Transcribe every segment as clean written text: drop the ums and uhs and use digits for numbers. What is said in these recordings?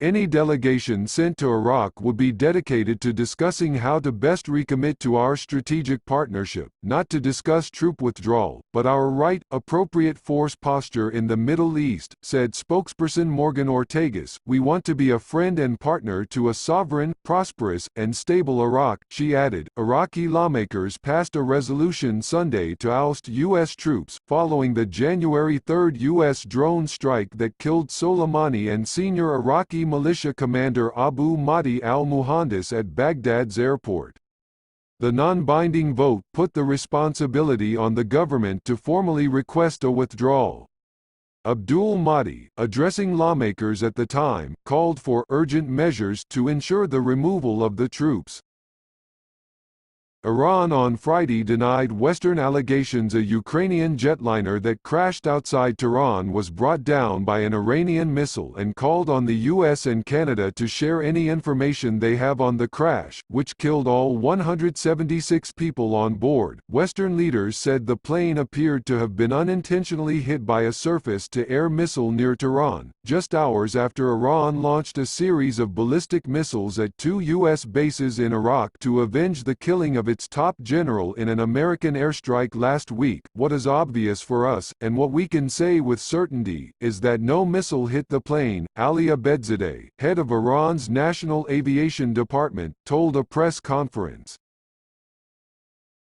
Any delegation sent to Iraq would be dedicated to discussing how to best recommit to our strategic partnership, not to discuss troop withdrawal, but our right, appropriate force posture in the Middle East, said spokesperson Morgan Ortagus. We want to be a friend and partner to a sovereign, prosperous, and stable Iraq, she added. Iraqi lawmakers passed a resolution Sunday to oust U.S. troops, following the January 3 U.S. drone strike that killed Soleimani and senior Iraqi militia commander Abu Mahdi al-Muhandis at Baghdad's airport. The non-binding vote put the responsibility on the government to formally request a withdrawal. Abdul Mahdi, addressing lawmakers at the time, called for urgent measures to ensure the removal of the troops. Iran on Friday denied Western allegations a Ukrainian jetliner that crashed outside Tehran was brought down by an Iranian missile and called on the US and Canada to share any information they have on the crash, which killed all 176 people on board. Western leaders said the plane appeared to have been unintentionally hit by a surface-to-air missile near Tehran, just hours after Iran launched a series of ballistic missiles at 2 US bases in Iraq to avenge the killing of its top general in an American airstrike last week. What is obvious for us, and what we can say with certainty, is that no missile hit the plane, Ali Abedzadeh, head of Iran's National Aviation Department, told a press conference.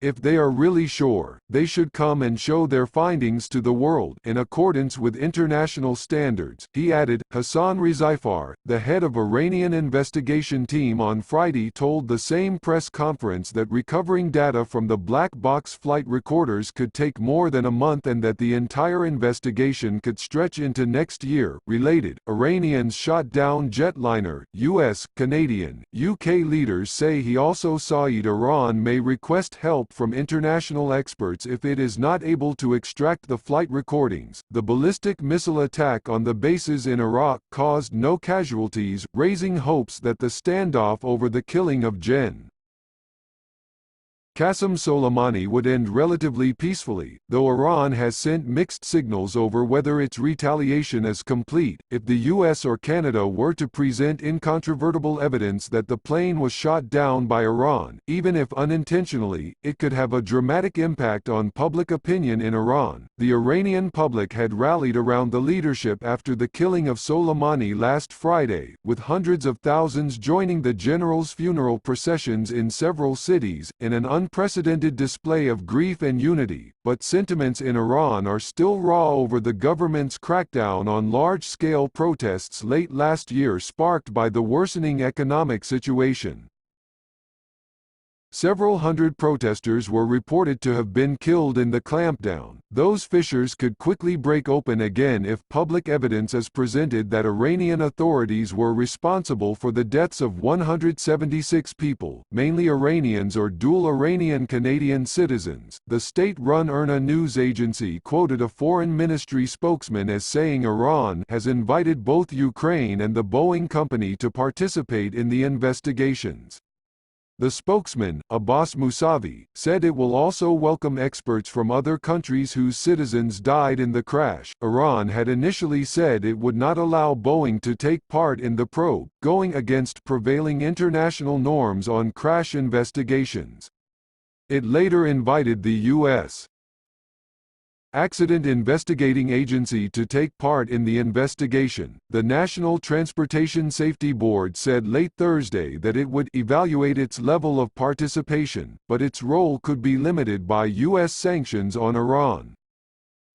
If they are really sure, they should come and show their findings to the world in accordance with international standards, he added. Hassan Rezaeifar, the head of Iranian investigation team on Friday told the same press conference that recovering data from the black box flight recorders could take more than a month and that the entire investigation could stretch into next year. Related, Iranians shot down jetliner, US, Canadian, UK leaders say he also said Iran may request help from international experts if it is not able to extract the flight recordings. The ballistic missile attack on the bases in Iraq caused no casualties, raising hopes that the standoff over the killing of Gen. Qasem Soleimani would end relatively peacefully, though Iran has sent mixed signals over whether its retaliation is complete. If the US or Canada were to present incontrovertible evidence that the plane was shot down by Iran, even if unintentionally, it could have a dramatic impact on public opinion in Iran. The Iranian public had rallied around the leadership after the killing of Soleimani last Friday, with hundreds of thousands joining the general's funeral processions in several cities, in an unprecedented display of grief and unity, but sentiments in Iran are still raw over the government's crackdown on large-scale protests late last year sparked by the worsening economic situation. Several hundred protesters were reported to have been killed in the clampdown. Those fissures could quickly break open again if public evidence is presented that Iranian authorities were responsible for the deaths of 176 people, mainly Iranians or dual Iranian-Canadian citizens. The state-run IRNA news agency quoted a foreign ministry spokesman as saying Iran has invited both Ukraine and the Boeing company to participate in the investigations. The spokesman, Abbas Mousavi, said it will also welcome experts from other countries whose citizens died in the crash. Iran had initially said it would not allow Boeing to take part in the probe, going against prevailing international norms on crash investigations. It later invited the U.S. Accident Investigating Agency to take part in the investigation. The National Transportation Safety Board said late Thursday that it would evaluate its level of participation, but its role could be limited by U.S. sanctions on Iran.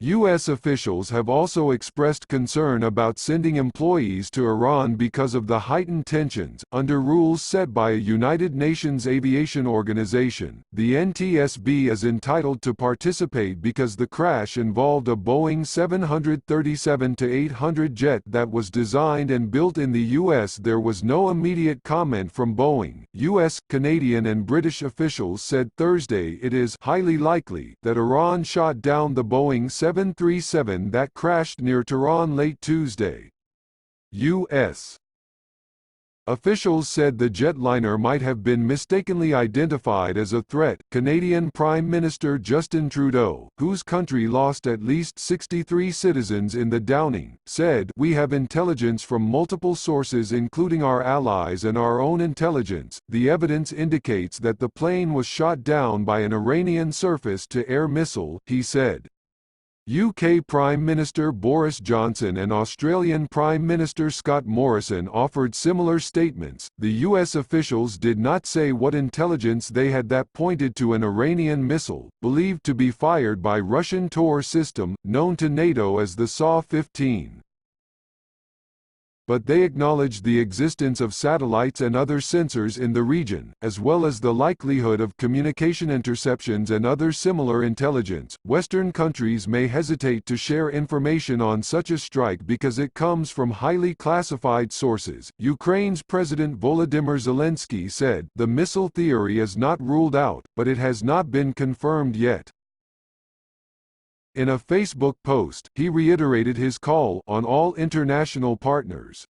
U.S. officials have also expressed concern about sending employees to Iran because of the heightened tensions. Under rules set by a United Nations aviation organization, the NTSB is entitled to participate because the crash involved a Boeing 737-800 jet that was designed and built in the U.S. There was no immediate comment from Boeing. U.S., Canadian and British officials said Thursday it is highly likely that Iran shot down the Boeing 737 that crashed near Tehran late Tuesday. U.S. Officials said the jetliner might have been mistakenly identified as a threat. Canadian Prime Minister Justin Trudeau, whose country lost at least 63 citizens in the downing, said, "We have intelligence from multiple sources including our allies and our own intelligence. The evidence indicates that the plane was shot down by an Iranian surface-to-air missile," he said. UK Prime Minister Boris Johnson and Australian Prime Minister Scott Morrison offered similar statements. The US officials did not say what intelligence they had that pointed to an Iranian missile, believed to be fired by Russian Tor system, known to NATO as the SAW-15. But they acknowledged the existence of satellites and other sensors in the region, as well as the likelihood of communication interceptions and other similar intelligence. Western countries may hesitate to share information on such a strike because it comes from highly classified sources. Ukraine's President Volodymyr Zelensky said, "The missile theory is not ruled out, but it has not been confirmed yet." In a Facebook post, he reiterated his call on all international partners